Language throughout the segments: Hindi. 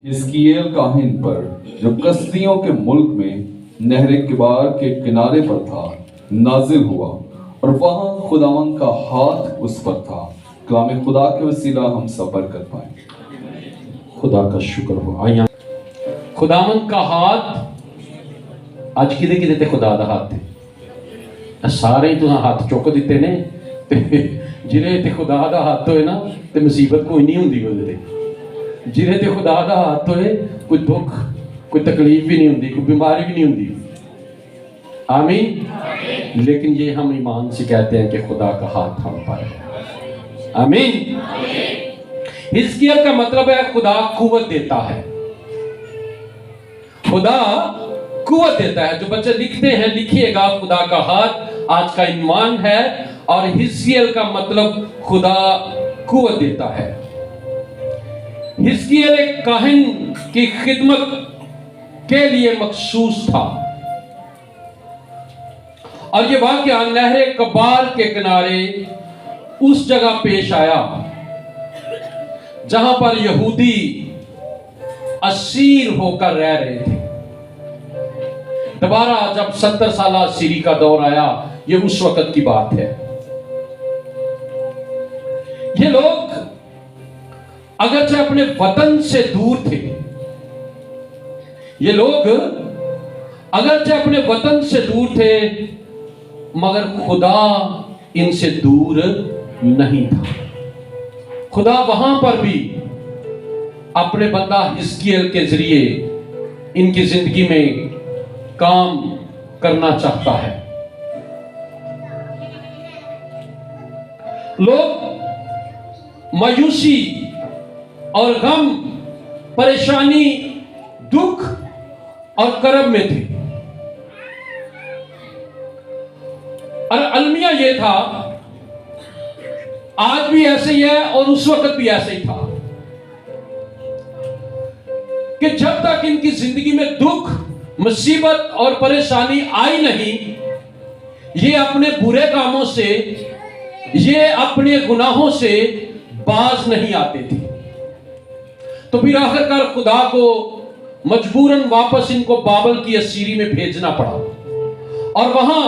हिजकिय्याह काहिन पर जो कसदियों के मुल्क में नहर किबार के किनारे पर था नाजिल हुआ और वहां खुदावन का हाथ उस पर था। कलाम खुदा के वसीला हम सब बरकत पाए। खुदा का शुक्र हो। आइए खुदावन का हाथ अज कि ते खुदा का हाथ है। सारे ही तुहां हाथ चुक दिते ने ते जिन्हें ते खुदा का हाथ होए ना ते मुसीबत कोई नहीं हुंदी ओदे ते। जिन्हें ते खुदा का हाथ होए कोई दुख कोई तकलीफ भी नहीं हुंदी, कोई बीमारी भी नहीं हुंदी। आमीन। लेकिन ये हम ईमान से कहते हैं कि खुदा का हाथ हम पर है। आमीन। हिजकिय्याह का मतलब है खुदा कुव्वत देता है। खुदा कुव्वत देता है। जो बच्चे लिखते हैं लिखिएगा खुदा का हाथ आज का ईमान है। और हिजकिय्याह का मतलब खुदा कुव्वत देता है। हिजकिय्याह एक काहिन की खिदमत के लिए मखसूस था और ये वाक़या नहर किबार के किनारे उस जगह पेश आया जहां पर यहूदी असीर होकर रह रहे थे। दोबारा जब 70 साल असीरी का दौर आया, ये उस वक्त की बात है। ये लोग अगरचे अपने वतन से दूर थे, ये लोग अगरचे अपने वतन से दूर थे, मगर खुदा इनसे दूर नहीं था। खुदा वहां पर भी अपने बंदा हिजकिय्याह के जरिए इनकी जिंदगी में काम करना चाहता है। लोग मायूसी और गम, परेशानी, दुख और करब में थे। और अलमिया यह था, आज भी ऐसे ही है और उस वक्त भी ऐसे ही था, कि जब तक इनकी जिंदगी में दुख, मुसीबत और परेशानी आई नहीं, ये अपने बुरे कामों से, ये अपने गुनाहों से बाज नहीं आते थे। तो फिर आखिरकार खुदा को मजबूरन वापस इनको बाबल की असीरी में भेजना पड़ा और वहां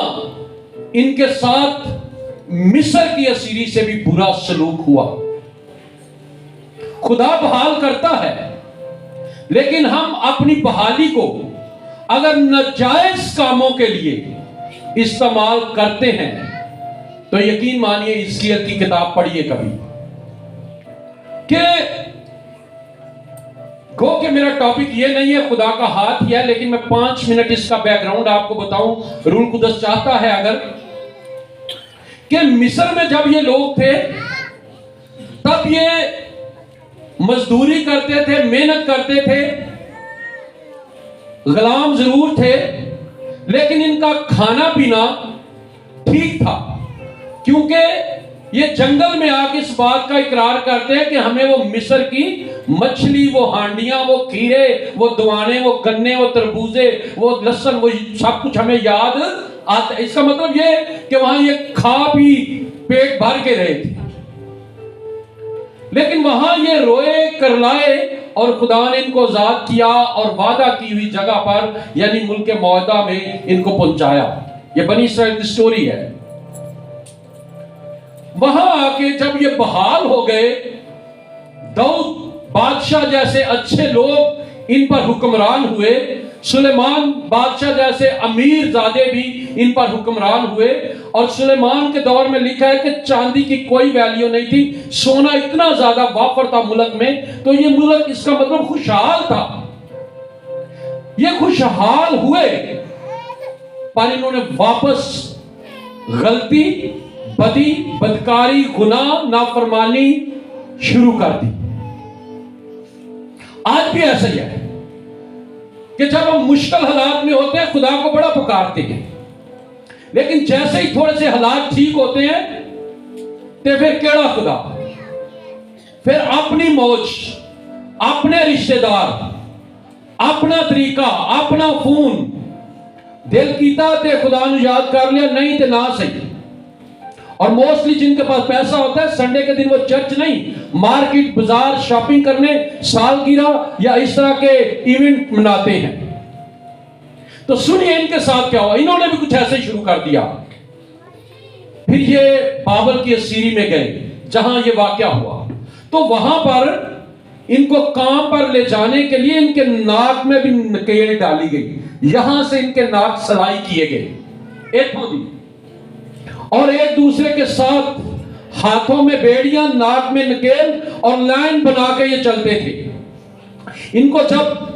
इनके साथ मिस्र की असीरी से भी बुरा सलूक हुआ। खुदा बहाल करता है, लेकिन हम अपनी बहाली को अगर नाजायज कामों के लिए इस्तेमाल करते हैं तो यकीन मानिए, हिजकिय्याह की किताब पढ़िए कभी, कि गो कि मेरा टॉपिक ये नहीं है खुदा का हाथ ही है, लेकिन मैं 5 मिनट इसका बैकग्राउंड आपको बताऊं। रूल कुदस चाहता है अगर कि मिस्र में जब ये लोग थे तब ये मजदूरी करते थे, मेहनत करते थे, गुलाम जरूर थे, लेकिन इनका खाना पीना ठीक था, क्योंकि ये जंगल में आके इस बात का इकरार करते हैं कि हमें वो मिस्र की मछली, वो हांडियां, वो खीरे, वो दुआने, वो गन्ने, वो तरबूजे, वो लहसुन, वो सब कुछ हमें याद आता है। इसका मतलब ये कि वहां ये खा पी पेट भर के रहे थे, लेकिन वहां ये रोए करलाए और खुदा ने इनको आजाद किया और वादा की हुई जगह पर यानी मुल्क मौदा में इनको पहुंचाया। ये बनी इस्राइल की स्टोरी है। वहां आके जब ये बहाल हो गए, दाऊद बादशाह जैसे अच्छे लोग इन पर हुक्मरान हुए, सुलेमान बादशाह जैसे अमीर ज़ादे भी इन पर हुक्मरान हुए। और सुलेमान के दौर में लिखा है कि चांदी की कोई वैल्यू नहीं थी, सोना इतना ज्यादा वाफर था मुल्क में, तो ये मुल्क, इसका मतलब खुशहाल था। ये खुशहाल हुए, पर इन्होंने वापस गलती, बदी, बदकारी, गुनाह, नाफरमानी शुरू कर दी। आज भी ऐसा ही है कि जब हम मुश्किल हालात में होते हैं खुदा को बड़ा पुकारते हैं, लेकिन जैसे ही थोड़े से हालात ठीक होते हैं तो फिर केड़ा खुदा, फिर अपनी मौज, अपने रिश्तेदार, अपना तरीका, अपना खून, दिल कीता ते खुदा नु याद कर लिया, नहीं ते ना सही। और मोस्टली जिनके पास पैसा होता है संडे के दिन वो चर्च नहीं, मार्केट, बाजार, शॉपिंग करने, सालगिरह या इस तरह के इवेंट मनाते हैं। तो सुनिए इनके साथ क्या हुआ। इन्होंने भी कुछ ऐसे शुरू कर दिया। फिर ये बाबल की असीरी में गए जहां ये वाकया हुआ। तो वहां पर इनको काम पर ले जाने के लिए इनके नाक में भी नकेल डाली गई, यहां से इनके नाक सलाई किए गए इथों दी, और एक दूसरे के साथ हाथों में बेड़ियां, नाक में नकेल, और लाइन बना के ये चलते थे। इनको जब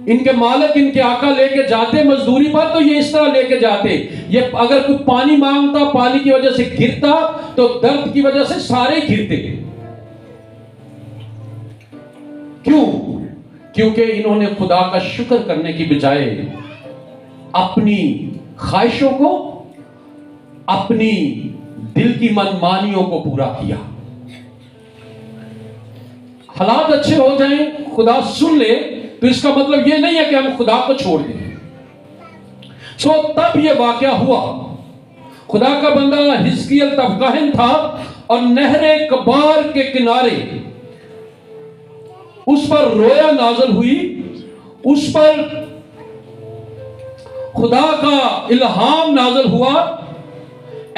इनके मालिक, इनके आका लेके जाते मजदूरी पर, तो ये इस तरह लेके जाते। ये अगर कोई पानी मांगता, पानी की वजह से गिरता, तो दर्द की वजह से सारे गिरते। क्यों? क्योंकि इन्होंने खुदा का शुक्र करने की बजाय अपनी ख्वाहिशों को, अपनी दिल की मनमानियों को पूरा किया। हालात अच्छे हो जाएं, खुदा सुन ले, तो इसका मतलब यह नहीं है कि हम खुदा को छोड़ दें। तब यह वाकया हुआ। खुदा का बंदा हिजकिय्याह तब काहिन था और नहरे कबार के किनारे उस पर रोया नाज़िल हुई। उस पर खुदा का इल्हाम नाज़िल हुआ।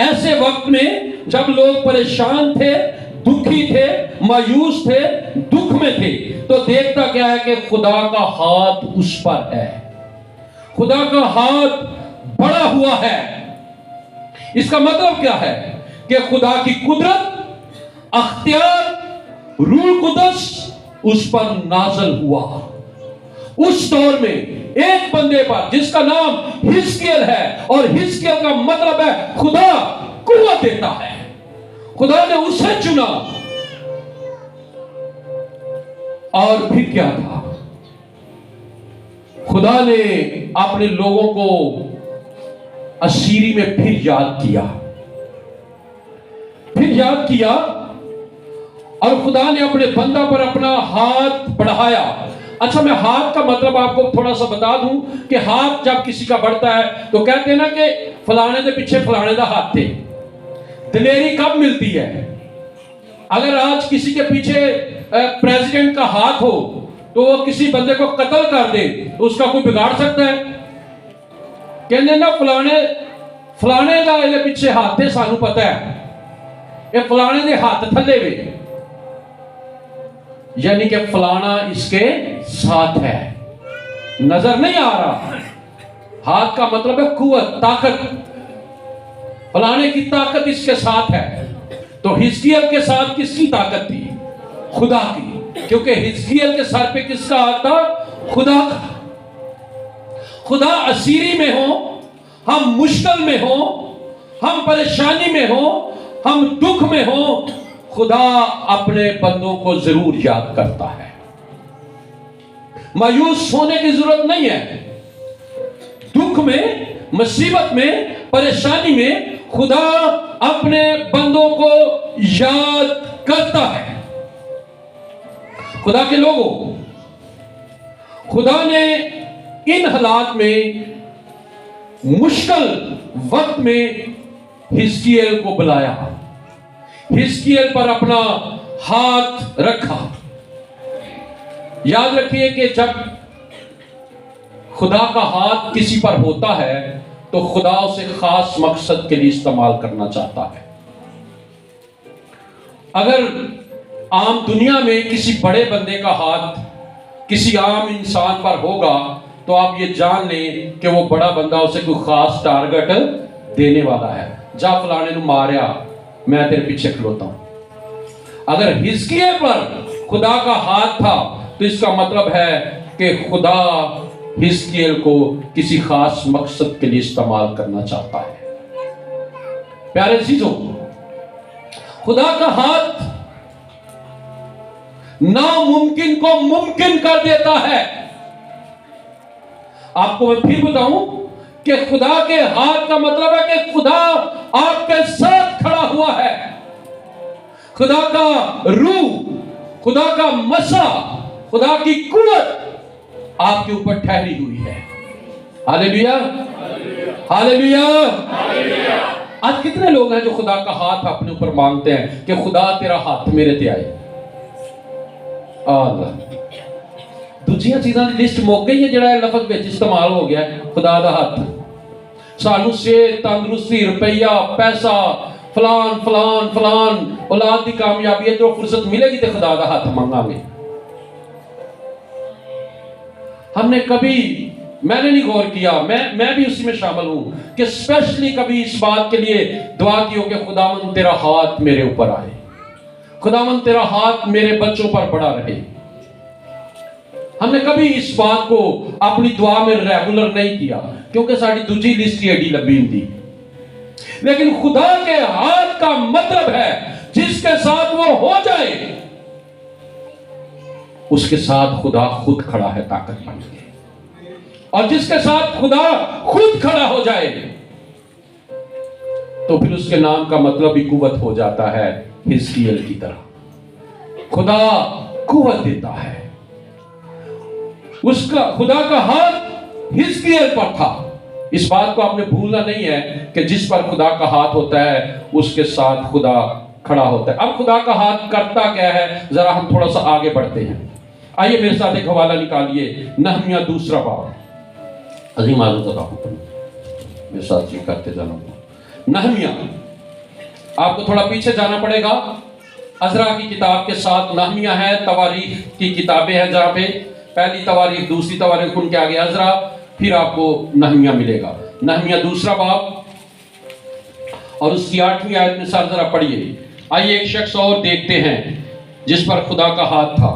ऐसे वक्त में जब लोग परेशान थे, दुखी थे, मायूस थे, दुख में थे, तो देखता क्या है कि खुदा का हाथ उस पर है। खुदा का हाथ बड़ा हुआ है। इसका मतलब क्या है कि खुदा की कुदरत, अख्तियार, रूह कुदस उस पर नाज़िल हुआ। उस दौर में एक बंदे पर जिसका नाम हिजकिय्याह है, और हिजकिय्याह का मतलब है खुदा कुव्वत देता है। खुदा ने उसे चुना। और फिर क्या था? खुदा ने अपने लोगों को असीरी में फिर याद किया, और खुदा ने अपने बंदा पर अपना हाथ बढ़ाया। अच्छा, मैं हाथ का मतलब आपको थोड़ा सा बता दूं कि हाथ जब किसी का बढ़ता है तो कहते हैं ना कि फलाने के पीछे फलाने का हाथ थे। दिलेरी कब मिलती है? अगर आज किसी के पीछे प्रेसिडेंट का हाथ हो तो वो किसी बंदे को कत्ल कर दे, तो उसका कोई बिगाड़ सकता है? कहने ना फलाने का ये पीछे हाथ थे, सानू पता है, ये फलाने के हाथ थले वे, यानी कि फलाना इसके साथ है। नजर नहीं आ रहा। हाथ का मतलब है कुव्वत, ताकत। फलाने की ताकत इसके साथ है। तो हिजकिय्याह के साथ किसकी ताकत थी? खुदा की। क्योंकि हिजकिय्याह के सर पे किसका हाथ था? खुदा का। खुदा असीरी में हो, हम मुश्किल में हो, हम परेशानी में हो, हम दुख में हो, खुदा अपने बंदों को जरूर याद करता है। मायूस होने की जरूरत नहीं है। दुख में, मुसीबत में, परेशानी में खुदा अपने बंदों को याद करता है। खुदा के लोगों, खुदा ने इन हालात में, मुश्किल वक्त में हिजकिय्याह को बुलाया, हिजकिय्याह पर अपना हाथ रखा। याद रखिए कि जब खुदा का हाथ किसी पर होता है तो खुदा उसे खास मकसद के लिए इस्तेमाल करना चाहता है। अगर आम दुनिया में किसी बड़े बंदे का हाथ किसी आम इंसान पर होगा तो आप ये जान लें कि वो बड़ा बंदा उसे कोई खास टारगेट देने वाला है। जा फलाने को मारिया, मैं तेरे पीछे खलोता हूं। अगर हिजकिय्याह पर खुदा का हाथ था तो इसका मतलब है कि खुदा हिजकिय्याह को किसी खास मकसद के लिए इस्तेमाल करना चाहता है। प्यारे चीजों, खुदा का हाथ नामुमकिन को मुमकिन कर देता है। आपको मैं फिर बताऊं कि खुदा के हाथ का मतलब है कि खुदा आपके साथ खड़ा हुआ है। खुदा का रूह, खुदा का मसा, खुदा की कुव्वत आपके ऊपर ठहरी हुई है। Hallelujah, hallelujah. आज कितने लोग हैं जो खुदा का हाथ अपने ऊपर मांगते हैं कि खुदा तेरा हाथ मेरे ते आए। दूसरी चीज़ों की लिस्ट मुक गई है, जरा लफज में इस्तेमाल हो गया है खुदा का हाथ। सानू सेहत, तंदुरुस्ती, रुपया, पैसा, फलान फलान फलान, औलाद की कामयाबी है, जो फुर्सत मिलेगी तो खुदा का हाथ मांगांगे। हमने कभी, मैंने नहीं गौर किया, मैं भी उसी में शामिल हूं कि स्पेशली कभी इस बात के लिए दुआ की हो कि खुदावंद तेरा हाथ मेरे ऊपर आए, खुदावंद तेरा हाथ मेरे बच्चों पर बड़ा रहे। हमने कभी इस बात को अपनी दुआ में रेगुलर नहीं किया क्योंकि साड़ी दूसरी लिस्ट ही एडी लंबी थी। लेकिन खुदा के हाथ का मतलब है जिसके साथ वो हो जाए उसके साथ खुदा खुद खड़ा है ताकत बन के, और जिसके साथ खुदा खुद खड़ा हो जाए तो फिर उसके नाम का मतलब ही कुव्वत हो जाता है। हिजकिय्याह की तरह खुदा कुव्वत देता है। उसका खुदा का हाथ हिजकिय्याह पर था। इस बात को आपने भूलना नहीं है कि जिस पर खुदा का हाथ होता है उसके साथ खुदा खड़ा होता है। अब खुदा का हाथ करता क्या है, जरा हम थोड़ा सा आगे बढ़ते हैं। आइए मेरे साथ एक हवाला निकालिए, नहमिया 2 बाब। अजीम मेरे साथ ये करते जाना। नहमिया, आपको थोड़ा पीछे जाना पड़ेगा। अज़रा की किताब के साथ नहमिया है, तवारीख की किताबें हैं जहाँ पे पहली तवारीख, दूसरी तवारीख, उनके आगे अज़रा, फिर आपको नहमिया मिलेगा। नहमिया 2 बाब और उसकी 8वीं आयत में सर जरा पढ़िए। आइए एक शख्स और देखते हैं जिस पर खुदा का हाथ था।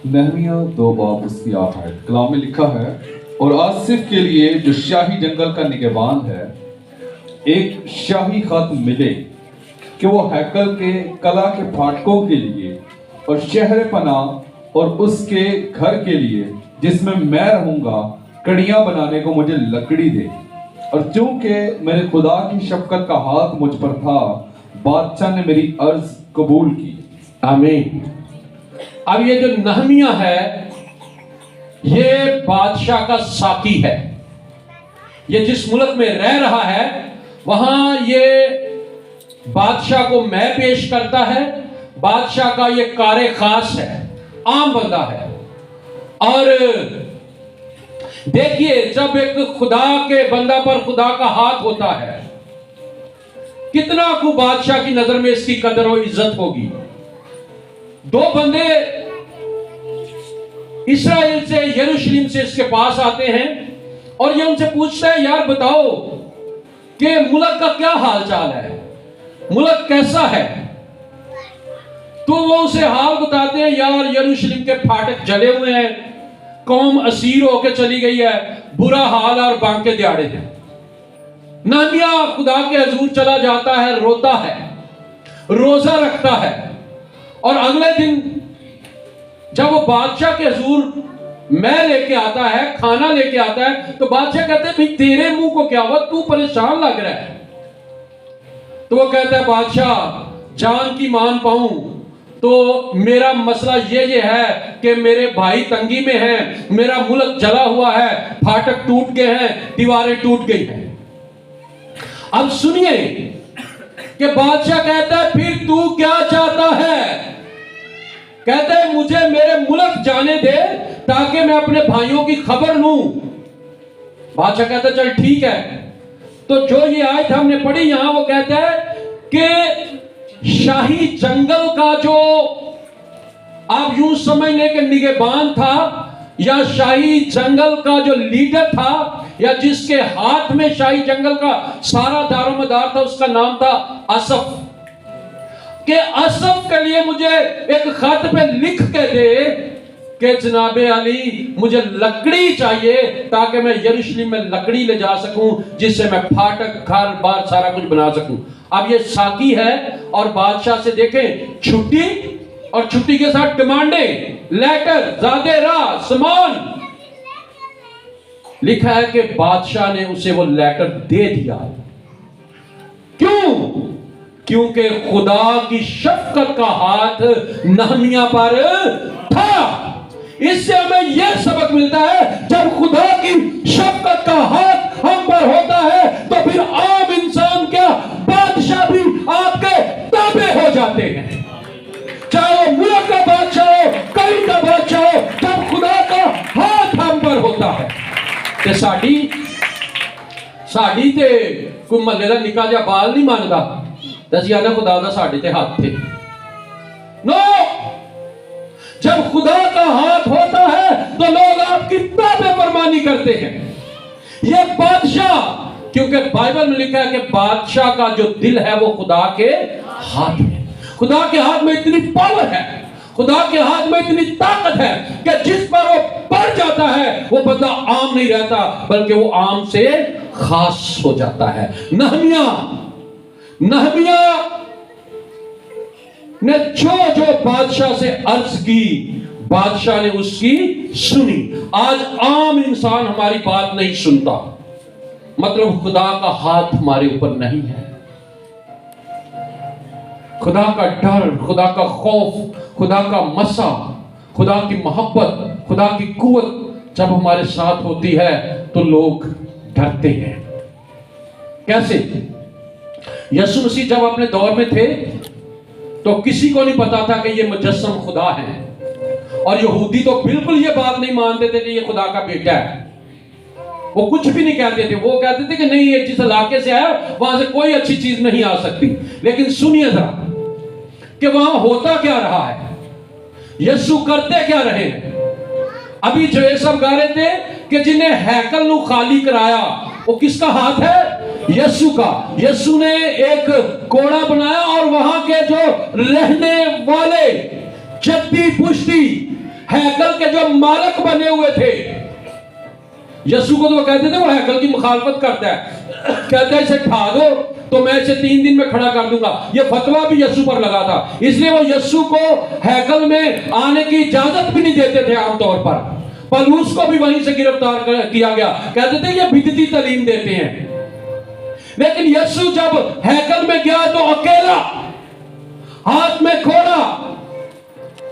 नहमिया 2 बाब उसकी 8 आयत। कलाम में लिखा है, और आसिफ के लिए जो शाही जंगल का निगहबान है एक शाही खत मिले कि वो हैकल के कला के फाटकों के लिए और शहर पनाह और उसके घर के लिए जिसमें मैं रहूंगा कड़ियां बनाने को मुझे लकड़ी दे। और चूंकि मेरे खुदा की शफकत का हाथ मुझ पर था, बादशाह ने मेरी अर्ज कबूल की। आमीन। अब ये जो नहमिया है ये बादशाह का साकी है। ये जिस मुल्क में रह रहा है वहां ये बादशाह को मैं पेश करता है। बादशाह का ये कारे खास है, आम बंदा है। और देखिए, जब एक खुदा के बंदा पर खुदा का हाथ होता है कितना को बादशाह की नजर में इसकी कदर और इज्जत होगी। 2 बंदे इस्राएल से, यरूशलेम से इसके पास आते हैं और ये उनसे पूछता है, यार बताओ कि मुल्क का क्या हाल चाल है, मुल्क कैसा है। तो वो उसे हाल बताते हैं, यार यरूशलेम के फाटक जले हुए हैं, कौम असीर होकर चली गई है, बुरा हाल और बांके दिहाड़े हैं। नहमिया खुदा के हजूर चला जाता है, रोता है, रोजा रखता है, और अगले दिन जब वो बादशाह के हजूर मैं लेके आता है, खाना लेके आता है, तो बादशाह कहते हैं, भाई तेरे मुंह को क्या हुआ, तू परेशान लग रहा है। तो वो कहता है, बादशाह जान की मान पाऊं तो मेरा मसला ये है कि मेरे भाई तंगी में हैं, मेरा मुल्क जला हुआ है, फाटक टूट गए हैं, दीवारें टूट गई हैं। अब सुनिए कि बादशाह कहता है, फिर तू क्या चाहता है। कहता है, मुझे मेरे मुल्क जाने दे ताकि मैं अपने भाइयों की खबर लूं। बादशाह कहता है, चल ठीक है। तो जो ये आयत हमने पढ़ी यहां, वो कहता है कि शाही जंगल का जो आप यूं समझ लें कि निगहबान था, या शाही जंगल का जो लीडर था, या जिसके हाथ में शाही जंगल का सारा दारोमदार था, उसका नाम था असफ। कि असफ के लिए मुझे एक खत पे लिख के दे कि जनाबे अली मुझे लकड़ी चाहिए ताकि मैं यरूशलेम में लकड़ी ले जा सकूं, जिससे मैं फाटक, घर बार सारा कुछ बना सकूं। अब ये साकी है और बादशाह से देखें छुट्टी, और छुट्टी के साथ डिमांडें, लेटर, ज़्यादा राह, सामान। लिखा है कि बादशाह ने उसे वो लेटर दे दिया। क्यों? क्योंकि खुदा की शफकत का हाथ नहमिया पर था। इससे हमें यह सबक मिलता है, जब खुदा की शफकत का हाथ हम पर होता है तो फिर आम इंसान ਤੇ ਸਾਡੀ ਤੇ ਕੋਈ ਮਹੱਲੇ ਦਾ ਨਿੱਕਾ ਜਿਹਾ ਬਾਲ ਨਹੀਂ ਮੰਨਦਾ ਤੇ ਅਸੀਂ ਆਨੇ खुदा ਦਾ ਸਾਡੇ ਤੇ ਹੱਥ थे। नो, जब खुदा का हाथ होता है तो लोग आपकी बेफरमानी करते हैं। ये बादशाह, क्योंकि बाइबल में लिखा है कि बादशाह का जो दिल है वो खुदा के हाथ में, खुदा के हाथ में इतनी पावर है, खुदा के हाथ में इतनी ताकत है कि जिस पर वो पड़ जाता है वो बंदा आम नहीं रहता बल्कि वो आम से खास हो जाता है। नहमिया ने जो बादशाह से अर्ज की, बादशाह ने उसकी सुनी। आज आम इंसान हमारी बात नहीं सुनता, मतलब खुदा का हाथ हमारे ऊपर नहीं है। खुदा का डर, खुदा का खौफ, खुदा का मसा, खुदा की मोहब्बत, खुदा की कुव्वत जब हमारे साथ होती है तो लोग डरते हैं। कैसे? यीशु मसीह जब अपने दौर में थे तो किसी को नहीं पता था कि ये मुजस्सम खुदा है, और यहूदी तो बिल्कुल ये बात नहीं मानते थे कि ये खुदा का बेटा है। वो कुछ भी नहीं कहते थे, वो कहते थे कि नहीं, ये जिस इलाके से आया वहां से कोई अच्छी चीज नहीं आ सकती। लेकिन सुनिए जरा कि वहां होता क्या रहा है, यीशु करते क्या रहे हैं। अभी जो ये सब गा रहे थे कि जिन्हें हैकल नु खाली कराया, वो किसका हाथ है? यीशु का। यीशु ने एक कोड़ा बनाया और वहां के जो रहने वाले चट्टी पुष्टि हैकल के जो मालक बने हुए थे, यीशु को तो कहते थे वो हैकल की मुखालफत करता है, कहता है इसे ढा दो तो मैं इसे 3 दिन में खड़ा कर दूंगा। ये फतवा भी यीशु पर लगा था, इसलिए वो यीशु को हैकल में आने की इजाजत भी नहीं देते थे। आमतौर पर पौलुस को भी वहीं से गिरफ्तार किया गया, कहते थे ये बिदती तालीम देते हैं। लेकिन यीशु जब हैकल में गया तो अकेला, हाथ में घोड़ा,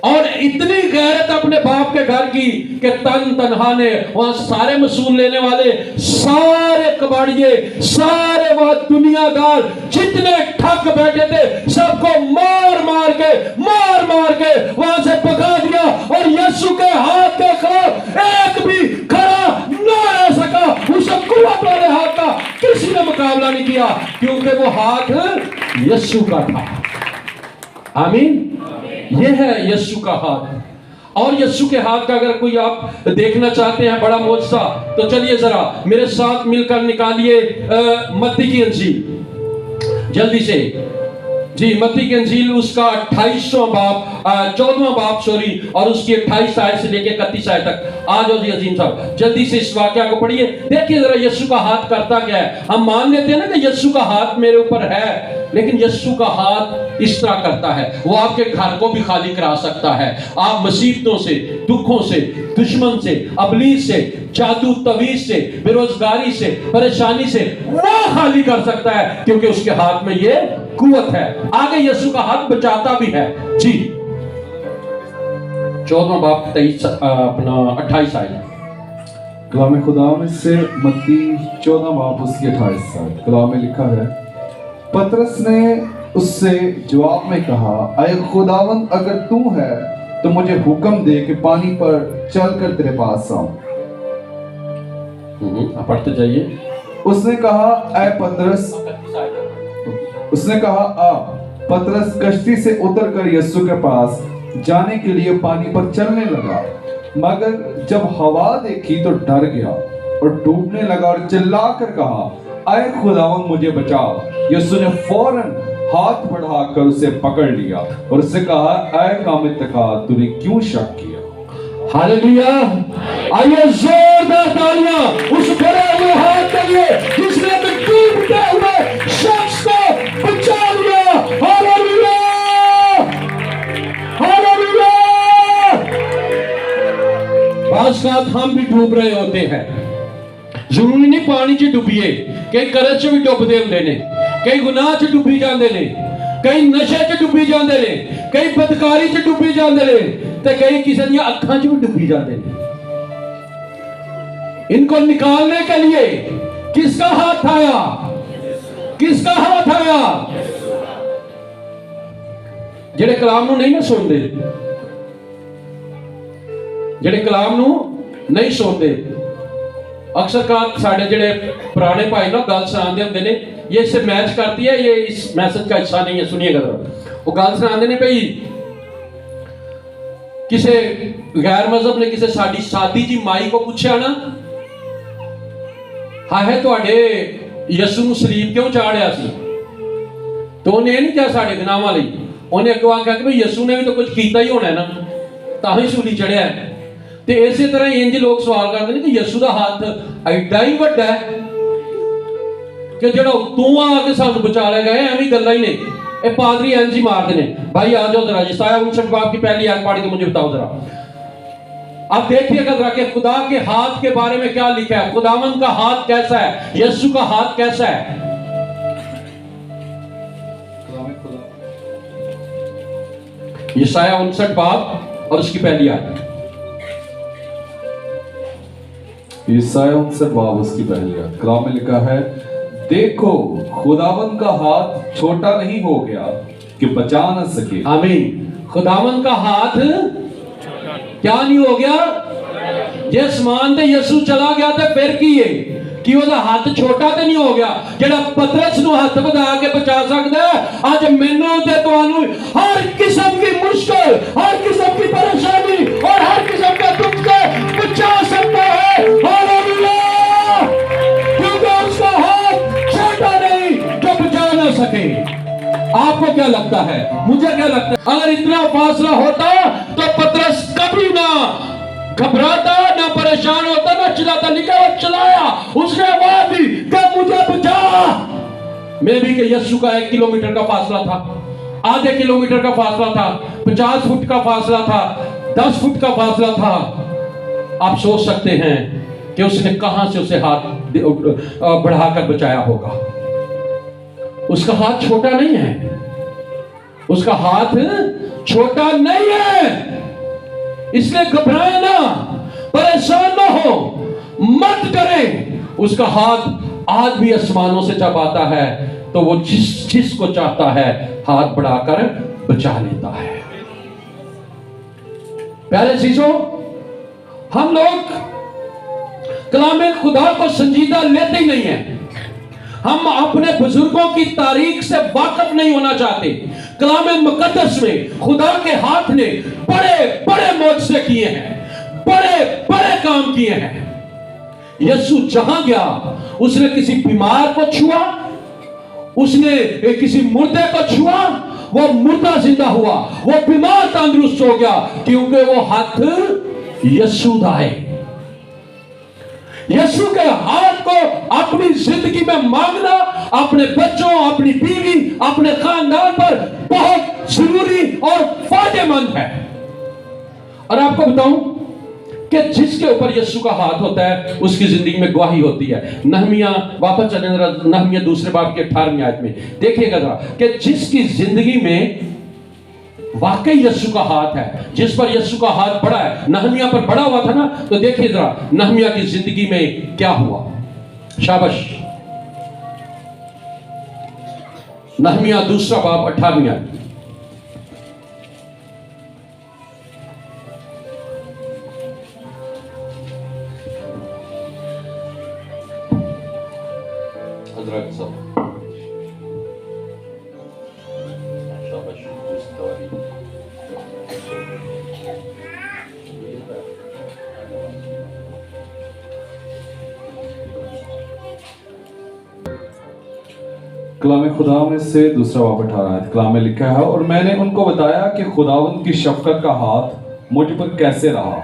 और इतनी गैरत अपने बाप के घर की कि तनहा ने वहां सारे मसूल लेने वाले, सारे कबाड़िए, सारे वहां दुनियादार जितने ठग बैठे थे सबको मार मार के वहां से भगा दिया, और यीशु के हाथ के खिलाफ एक भी खड़ा न रह सका। उसे कुव्वत वाले हाथ का किसी ने मुकाबला नहीं किया, क्योंकि वो हाथ यीशु का था। आमीन। यह है यीशु का हाथ। और यीशु के हाथ का अगर कोई आप देखना चाहते हैं बड़ा मोजज़ा, तो चलिए जरा मेरे साथ मिलकर निकालिए मत्ती की अंजील जल्दी से। जी, मत्ती की अंजील उसका 28वां बाब, 14वां बाब सॉरी, और उसकी 28 आयत से लेकर 31 आयत तक। आ जाओ जी अजीम साहब, जल्दी से इस वाकया को पढ़िए। देखिए जरा यीशु का हाथ करता क्या है। हम मान लेते हैं ना कि यीशु का हाथ मेरे ऊपर है, लेकिन यीशु का हाथ इस तरह करता है, वो आपके घर को भी खाली करा सकता है। आप मुसीबतों से, दुखों से, दुश्मन से, अबलीस से, जादू तवीज से, बेरोजगारी से, परेशानी से वो खाली कर सकता है, क्योंकि उसके हाथ में ये कुव्वत है। आगे यीशु का हाथ बचाता भी है। जी, 14वां बाब 28 आयत। कलाम खुदा में से मत्ती 14 बाब उसकी 28 आयत। कलाम में लिखा है, पतरस ने उससे जवाब में कहा, अय खुदावंद, अगर तू है तो मुझे हुक्म दे कि पानी पर चलकर तेरे पास आऊं। पढ़ते जाइए। उसने कहा, अय पतरस, उसने कहा, आ। पतरस कश्ती से उतरकर यीशु के पास जाने के लिए पानी पर चलने लगा, मगर जब हवा देखी तो डर गया और डूबने लगा और चिल्लाकर कहा, अय खुदावंद, मुझे बचाओ। यीशु ने फौरन हाथ बढ़ाकर उसे पकड़ लिया और उससे कहा, अय कामितका, तूने क्यों शक किया? हालेलुया। आइए जोरदार तालियां उस बड़े हुए हाथ के लिए जिसने डूबते हुए शख्स को बचा लिया। Hallelujah, hallelujah. बाज़ रात हम भी डूब रहे होते हैं, जरूरी नहीं पानी च डुबिए, कई करज च भी डुबदे हुंदे ने, कई गुनाह च डुबी जांदे ने, कई नशे च डुबी जांदे ने, कई बदकारी च डुबी जांदे ने, ते कई किसी दी अखां च भी डुबी जांदे ने। इनको निकालने के लिए किसका हाथ आया? किसका हाथ आया? जेड़े कलाम नूं नहीं ना सुनदे, जेड़े कलाम नूं नहीं सुनदे, अक्सर का साढ़े जेडे पुराने भाई ना गल सुनाते होंगे ने, ये इससे मैच करती है, ये इस मैसेज का हिस्सा नहीं है, सुनिएगा जरा। वो गल सुनाते ने भाई किसी गैर मजहब ने किसी साडी सादी जी माई को पूछा ना, हाय तुहाडे यसू नूं सलीब क्यों चाढ़िया सी? तो उन्हें ये नहीं कहा साढ़े गुनाहां लई, उन्हें अगों आख्या कि भाई यसू ने भी तो कुछ कीता ही होना है ना, तां ही सूली चढ़िया है। ते इसे तरह इंज लोग सवाल करते हैं कि यसू का हाथ एडा ही वड्डा है कि जो तू आके सानू बचा लेगा, एवं गल्लां ही नहीं। ये पादरी इंज ही मारते हैं। भाई आ जाओ जरा, यशायाह 59 बाब की पहली आयत पढ़ के मुझे बताओ जरा। आप देखिएगा जरा कि खुदा के हाथ के बारे में क्या लिखा है, खुदावन का हाथ कैसा है, यीशु का हाथ कैसा है। यशायाह 59 बाब और उसकी पहली आयत। यशायाह 59 बाब उसकी पहली आयत। कलाम में लिखा है, देखो खुदावन का हाथ छोटा नहीं हो गया कि बचा न सके। आमीन। खुदावन का हाथ क्या नहीं हो गया? जिस मान ते यसू चला गया ते फिर की है कि ਉਹਦਾ ਹੱਥ ਛੋਟਾ ਤੇ ਨਹੀਂ ਹੋ ਗਿਆ ਜਿਹੜਾ ਪਤਰਸ ਨੂੰ ਹੱਥ ਵਧਾ ਕੇ ਬਚਾ ਸਕਦਾ ਹੈ। ਅੱਜ ਮੈਨੂੰ ਤੇ ਤੁਹਾਨੂੰ हर किस्म की मुश्किल, हर किस्म की परेशानी और हर किस्म का दुख से बचा सकता है। हालेलुया! क्योंकि उसका हाथ छोटा नहीं जो बचा ना सके। आपको क्या लगता है, मुझे क्या लगता है, अगर इतना फासला होता तो पतरस कभी ना घबराता, ना परेशान होता, ना चिल्लाता, निकल और चलाया। उसने आवाज दी कि मुझे बचा। मैं भी कि यीशु का 1 किलोमीटर का फासला था, आधे किलोमीटर का फासला था, 50 फुट का फासला था, 10 फुट का फासला था। आप सोच सकते हैं कि उसने कहां से उसे हाथ बढ़ाकर बचाया होगा। उसका हाथ छोटा नहीं है, उसका हाथ छोटा नहीं है। इसलिए घबराए ना, परेशान ना हो, मत करें। उसका हाथ आज भी आसमानों से जब आता है तो वो जिसको चाहता है हाथ बढ़ाकर बचा लेता है। प्यारे चीजों, हम लोग कलामे खुदा को संजीदा लेते ही नहीं है। हम अपने बुजुर्गों की तारीख से वाकिफ नहीं होना चाहते। कलाम मुकद्दस में खुदा के हाथ ने बड़े बड़े मौजज़े किए हैं, बड़े बड़े काम किए हैं। यीशु जहां गया उसने किसी बीमार को छुआ, उसने किसी मुर्दे को छुआ, वो मुर्दा जिंदा हुआ, वो बीमार तंदुरुस्त हो गया, क्योंकि वो हाथ यीशु का है। यीशु के हाथ को अपनी जिंदगी में मांगना अपने बच्चों, अपनी बीवी, अपने खानदान पर बहुत जरूरी और फायदेमंद है। और आपको बताऊं कि जिसके ऊपर यीशु का हाथ होता है उसकी जिंदगी में गवाही होती है। नहमिया, वापस चलें जरा, नहमिया 2 बाब की 18वीं आयत में देखिएगा जरा कि जिसकी जिंदगी में वाकई यीशु का हाथ है, जिस पर यीशु का हाथ बड़ा है, नहमिया पर बड़ा हुआ था ना, तो देखिए जरा नहमिया की जिंदगी में क्या हुआ। शाबाश। नहमिया 2 बाब 18वीं आयत। हजरत सब कलाम खुदा में से 2 बाब 18 आयत। कलाम में लिखा है, और मैंने उनको बताया कि खुदावंद की शफकत का हाथ मुझ पर कैसे रहा,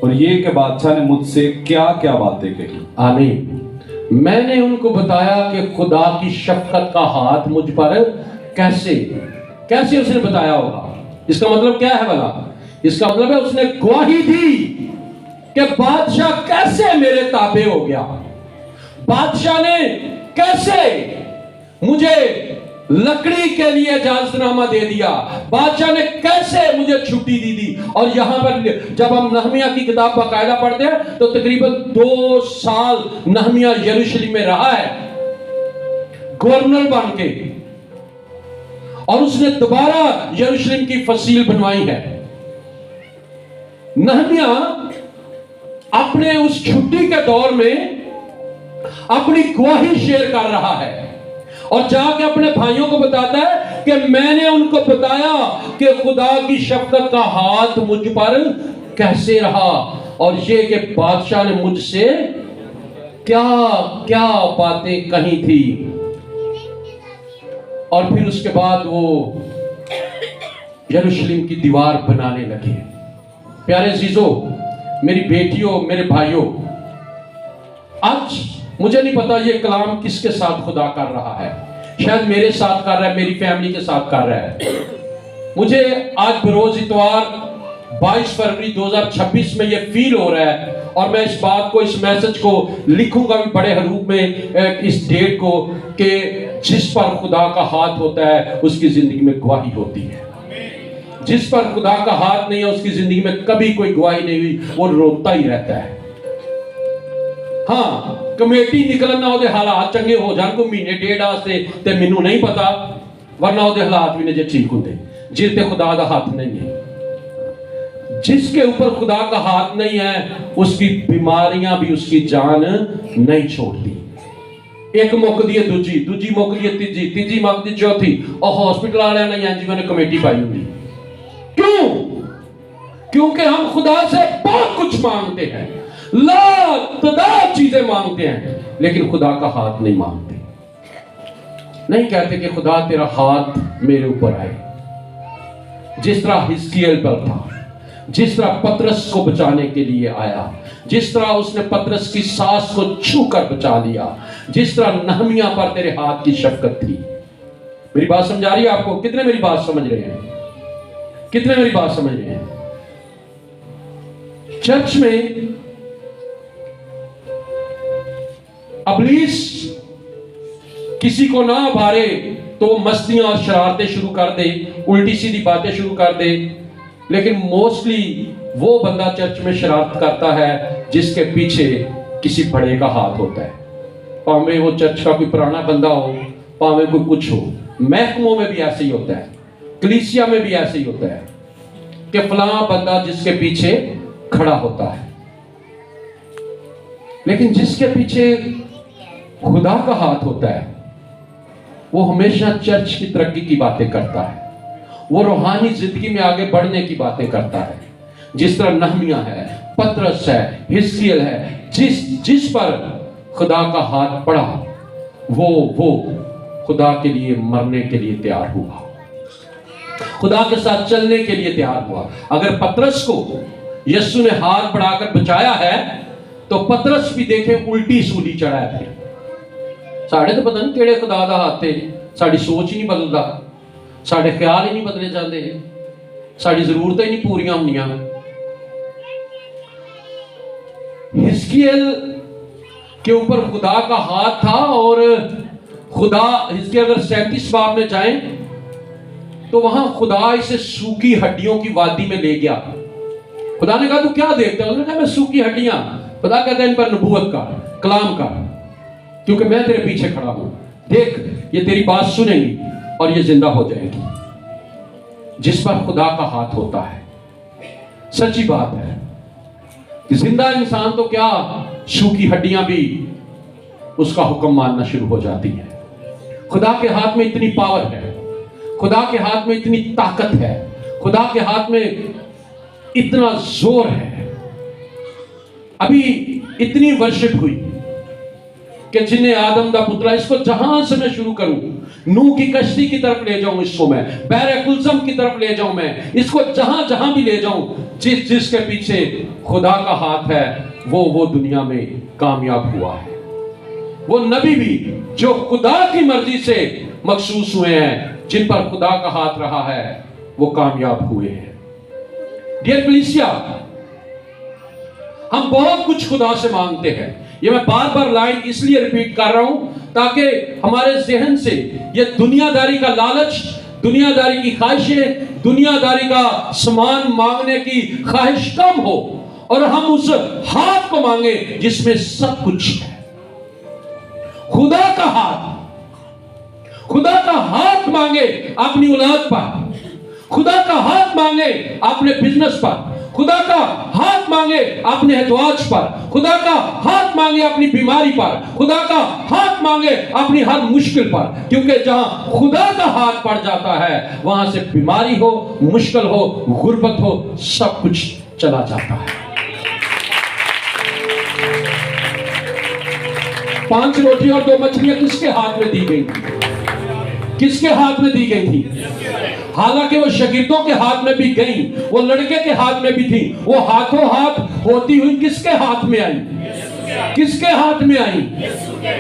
और ये कि बादशाह ने मुझसे क्या क्या बातें कही। आमीन। मैंने उनको बताया कि खुदा की शफकत का हाथ मुझ पर कैसे कैसे उसने बताया होगा। इसका मतलब क्या है भला? इसका मतलब है उसने गवाही दी कि बादशाह कैसे मेरे ताबे हो गया, बादशाह ने कैसे मुझे लकड़ी के लिए इजाजतनामा दे दिया, बादशाह ने कैसे मुझे छुट्टी दी। और यहां पर जब हम नहमिया की किताब बाकायदा पढ़ते हैं तो तकरीबन 2 साल नहमिया यरूशलेम में रहा है गवर्नर बन के, और उसने दोबारा यरूशलेम की फसील बनवाई है। नहमिया अपने उस छुट्टी के दौर में अपनी गवाही शेयर कर रहा है और जाके अपने भाइयों को बताता है कि मैंने उनको बताया कि खुदा की शफकत का हाथ मुझ पर कैसे रहा, और ये कि बादशाह ने मुझसे क्या क्या बातें कही थी। और फिर उसके बाद वो यरूशलेम की दीवार बनाने लगे। प्यारे अजीजों, मेरी बेटियों, मेरे भाइयों, आज मुझे नहीं पता ये कलाम किसके साथ खुदा कर रहा है। शायद मेरे साथ कर रहा है, मेरी फैमिली के साथ कर रहा है। मुझे आज बरोज इतवार 22 फरवरी 2026 में ये फील हो रहा है, और मैं इस बात को, इस मैसेज को लिखूंगा भी बड़े हरूफ में इस डेट को, कि जिस पर खुदा का हाथ होता है उसकी जिंदगी में गवाही होती है। जिस पर खुदा का हाथ नहीं है उसकी जिंदगी में कभी कोई गवाही नहीं हुई, वो रोता ही रहता है। हाँ, कमेटी निकलना ਉਹਦੇ ਹਾਲਾਤ ਚੰਗੇ ਹੋ ਜਾਣ ਕੋਈ ਮਹੀਨੇ ਡੇਢ ਵਾਸਤੇ ਤੇ ਮੈਨੂੰ ਨਹੀਂ ਪਤਾ, वरना ਉਹਦੇ ਹਾਲਾਤ ਵੀ ਨੇ ਜੇ ठीक ਹੁੰਦੇ, जिस पे खुदा का हाथ नहीं है। जिसके ऊपर खुदा का हाथ नहीं है उसकी बीमारियां भी उसकी जान नहीं छोड़ती। एक मुकदी है दूजी, दूजी मुकदी है तीजी, तीजी मुकदी चौथी, और हॉस्पिटल वाले ने एनजीओ ने कमेटी पाई हुई। क्यों? क्योंकि हम खुदा से बहुत कुछ मांगते हैं, लातादाद चीजें मांगते हैं, लेकिन खुदा का हाथ नहीं मांगते। नहीं कहते कि खुदा तेरा हाथ मेरे ऊपर आए, जिस तरह हिजकिय्याह पर था, जिस तरह पतरस को बचाने के लिए आया, जिस तरह उसने पतरस की सांस को छू कर बचा लिया, जिस तरह नहमिया पर तेरे हाथ की शफकत थी। मेरी बात समझ आ रही है आपको? कितने मेरी बात समझ रहे हैं? कितने मेरी बात समझ रहे हैं? चर्च में अबलीस किसी को ना भारे तो वो मस्तियां और शरारतें शुरू कर दे, उल्टी सीधी बातें शुरू कर दे, लेकिन मोस्टली वो बंदा चर्च में शरारत करता है जिसके पीछे किसी बड़े का हाथ होता है। पावे वो चर्च का कोई पुराना बंदा हो, पावे कोई कुछ हो। महकमों में भी ऐसे ही होता है, कलीसिया में भी ऐसे ही होता है कि फलां बंदा जिसके पीछे खड़ा होता है। लेकिन जिसके पीछे खुदा का हाथ होता है वो हमेशा चर्च की तरक्की की बातें करता है, वो रूहानी जिंदगी में आगे बढ़ने की बातें करता है। जिस तरह नहमिया है, पतरस है, हिजकिय्याह है, जिस पर खुदा का हाथ पड़ा वो खुदा के लिए मरने के लिए तैयार हुआ, खुदा के साथ चलने के लिए तैयार हुआ। अगर पतरस को यीशु ने हाथ बढ़ाकर बचाया है तो पतरस भी देखे उल्टी सूली चढ़ा है। फिर साढ़े तो पता नहीं केड़े खुदा दा हाथ है, साड़ी सोच ही नहीं बदलता, साढ़े ख्याल ही नहीं बदले जाते, साड़ी जरूरतें ही नहीं पूरियां होंदियां। हिजकिय्याह के ऊपर खुदा का हाथ था, और खुदा, हिजकिय्याह अगर 37 बाब में जाएं तो वहां खुदा इसे सूखी हड्डियों की वादी में ले गया। खुदा ने कहा तू क्या देखता है? उसने कहा मैं सूखी हड्डियां। खुदा कहता है इन पर नबूवत का, कलाम का, क्योंकि मैं तेरे पीछे खड़ा हूं। देख, ये तेरी बात सुनेंगी और ये जिंदा हो जाएगी। जिस पर खुदा का हाथ होता है, सच्ची बात है कि जिंदा इंसान तो क्या, सूखी हड्डियां भी उसका हुक्म मानना शुरू हो जाती है। खुदा के हाथ में इतनी पावर है, खुदा के हाथ में इतनी ताकत है, खुदा के हाथ में इतना जोर है। अभी इतनी वर्शिप हुई कि जिन्हें आदम दा पुत्रा, इसको जहां से मैं शुरू करूं, नूह की कश्ती की तरफ ले जाऊं, इसको मैं बहरे कुलसम की तरफ ले जाऊं, मैं इसको जहां जहां भी ले जाऊं, जिसके पीछे खुदा का हाथ है वो दुनिया में कामयाब हुआ है। वो नबी भी जो खुदा की मर्जी से मखसूस हुए हैं, जिन पर खुदा का हाथ रहा है, वो कामयाब हुए हैं। डियर कलीसिया, हम बहुत कुछ खुदा से मांगते हैं। ये मैं बार बार लाइन इसलिए रिपीट कर रहा हूं ताकि हमारे जहन से ये दुनियादारी का लालच, दुनियादारी की ख्वाहिशें, दुनियादारी का सामान मांगने की ख्वाहिश कम हो, और हम उस हाथ को मांगे जिसमें सब कुछ है। खुदा का हाथ, खुदा का हाथ मांगे अपनी औलाद पर, खुदा का हाथ मांगे अपने बिजनेस पर, खुदा का हाथ मांगे अपने एहतियाज पर, खुदा का हाथ मांगे अपनी बीमारी पर, खुदा का हाथ मांगे अपनी हर मुश्किल पर, क्योंकि जहां खुदा का हाथ पड़ जाता है वहां से बीमारी हो, मुश्किल हो, गुर्बत हो, सब कुछ चला जाता है। 5 रोटी और 2 मछलियां किसके हाथ में दी गई थी? किसके हाथ में दी गई थी? हालांकि वो शागिर्दों के हाथ में भी गई, वो लड़के के हाथ में भी थी, वो हाथों हाथ होती हुई किसके हाथ में आई? किसके हाथ में आई?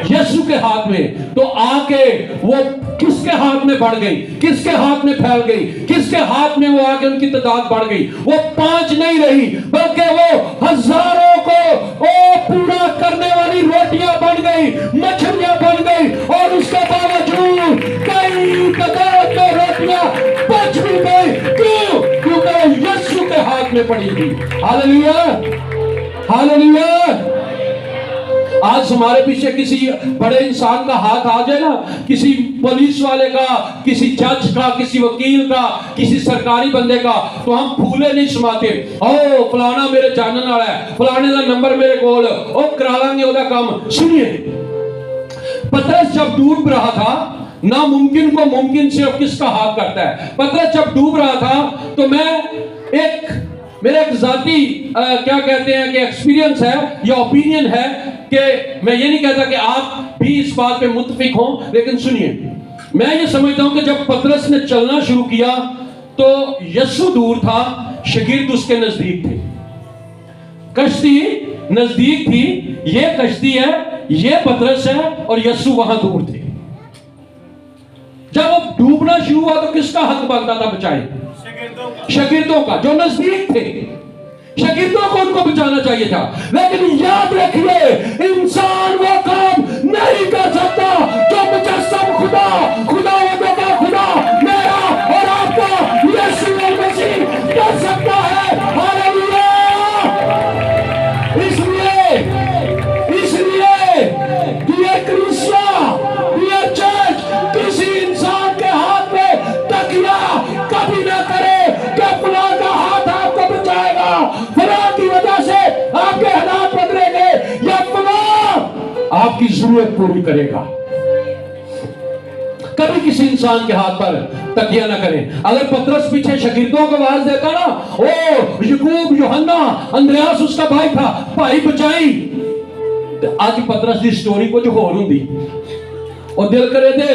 यीशु के हाथ में। तो आके वो किसके हाथ में बढ़ गई? किसके हाथ में फैल गई? किसके हाथ में वो आके उनकी तादाद बढ़ गई? वो 5 नहीं रही, बल्कि वो हजारों को पूरा करने वाली रोटियां बन गई, मछलियां बन गई, और उसके बावजूद कई तादाद में रोटियां बच भी गई। क्यों? क्योंकि यीशु के हाथ में पड़ी थी। Hallelujah, hallelujah. आज हमारे पीछे किसी बड़े इंसान का हाथ आ जाए ना, किसी पुलिस वाले का, किसी जज का, किसी वकील का, किसी सरकारी बंदे का, तो हम फूले नहीं समाते। ओ फलाना मेरे जानने वाला है, फलाने का नंबर मेरे कोल, ओ करा लांगे ओदा काम। सुनिए, पतरस जब डूब रहा था, नामुमकिन को मुमकिन सिर्फ किसका हाथ करता है? पतरस जब डूब रहा था, तो मेरा एक जाती क्या कहते हैं कि एक्सपीरियंस है या ओपिनियन है, कि मैं ये नहीं कहता कि आप भी इस बात पे मुत्तफिक हो, लेकिन सुनिए, मैं ये समझता हूं कि जब पतरस ने चलना शुरू किया तो यीशु दूर था, शागिर्द उसके नजदीक थे, कश्ती नजदीक थी, ये कश्ती है, ये पतरस है, और यीशु वहां दूर थे। जब वो डूबना शुरू हुआ तो किसका हक बनता था बचाए? शागिर्दों का, जो नजदीक थे। शागिर्दों को उनको बचाना चाहिए था, लेकिन याद रखिए, इंसान वो काम नहीं कर सकता जो मुजस्सम खुदा, खुदावंदों का खुदा, मेरा और आपका यीशु मसीह कर सकता है। हालेलुया। इसलिए डियर क्रिश्चियन, डियर चर्च, किसी इंसान के हाथ में तकिया कभी ना करे कि फलां का हाथ आपको बचाएगा, फलां की वजह से आपके हालात बदलेंगे, या फलां आपकी जरूरत पूरी करेगा। कभी किसी इंसान के हाथ पर तकिया ना करें। अगर पतरस पीछे शागिर्दों को आवाज देता ना, ओ याकूब, यूहन्ना, अंद्रयास उसका भाई था, भाई बचाई, आज पतरस की स्टोरी कुछ होर हुंदी। और दिल करे दे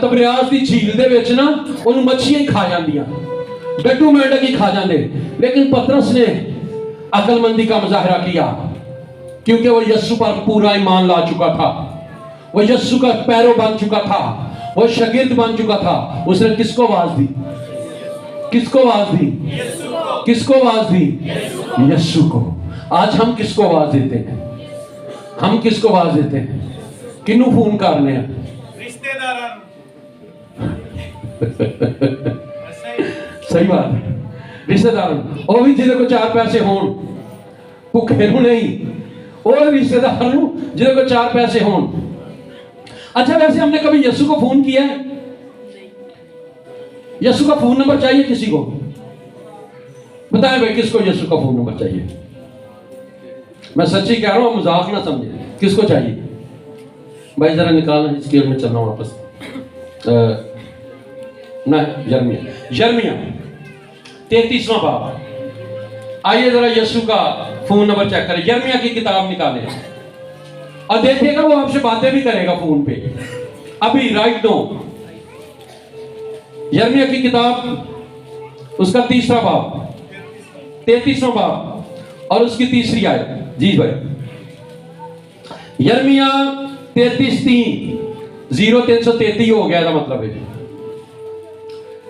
तबरियास की झील दे विच ना उन्हें मच्छियां खा जांदियां, डड्डू मेंढक ही खा जाते, लेकिन पतरस ने अकलमंदी का मुजाहरा किया, क्योंकि वो यीशु पर पूरा ईमान ला चुका था, वो यीशु का पैरो बन चुका था, वो शागिर्द बन चुका था। उसने किसको आवाज दी? किसको आवाज दी? किसको आवाज दी? यीशु को। आज हम किसको आवाज देते हैं? हम किसको आवाज देते हैं? किन्नू फोन करने हैं? सही बात है, रिश्तेदार, वो भी जिन्हें को 4 पैसे होन, भुखे नहीं, और रिश्तेदार जिन्हें को 4 पैसे होन। अच्छा, वैसे हमने कभी यीशु को फोन किया है? यीशु का फोन नंबर चाहिए किसी को? बताएं भाई, किसको यीशु का फोन नंबर चाहिए? मैं सच्ची कह रहा हूं, मजाक ना समझे। किसको चाहिए भाई? जरा निकालना, स्केल में चलना वापस। ना, यर्मिया 33वां बाब। आइए जरा यीशु का फोन नंबर चेक करें। यर्मिया की किताब निकालें और देखिएगा, वो आपसे बातें भी करेगा फोन पे अभी, राइट नो। यर्मिया की किताब, उसका 3रा बाब, 33वां बाब और उसकी 3री आयत। जी भाई, यर्मिया 33:3, 0333 हो गया था, मतलब है।